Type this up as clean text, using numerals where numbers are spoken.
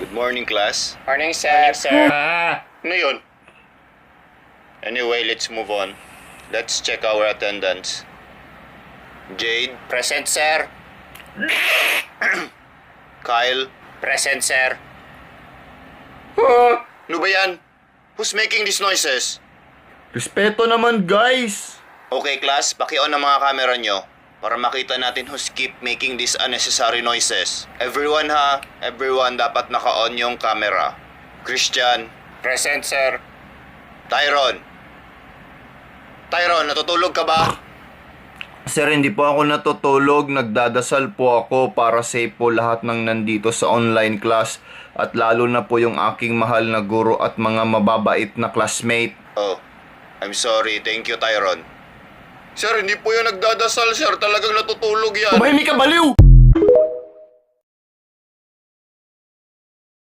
Good morning, class. Morning, sir. Ano yun? Anyway, let's move on. Let's check our attendance. Jade, Present, sir. Kyle. Present, sir. Ano ba yan? Who's making these noises? Respeto naman, guys! Okay, class, paki-on ang mga camera nyo para makita natin who's keep making these unnecessary noises. Everyone ha, everyone dapat naka-on yung camera. Christian, Present, sir. Tyron. Tyron, natutulog ka ba? Sir, hindi po ako natutulog. Nagdadasal po ako para safe po lahat ng nandito sa online class. At lalo na po yung aking mahal na guro at mga mababait na classmate. Oh, I'm sorry. Thank you, Tyron. Sir, hindi po yan nagdadasal, sir. Talagang natutulog yan. Tumahimik ka, baliw!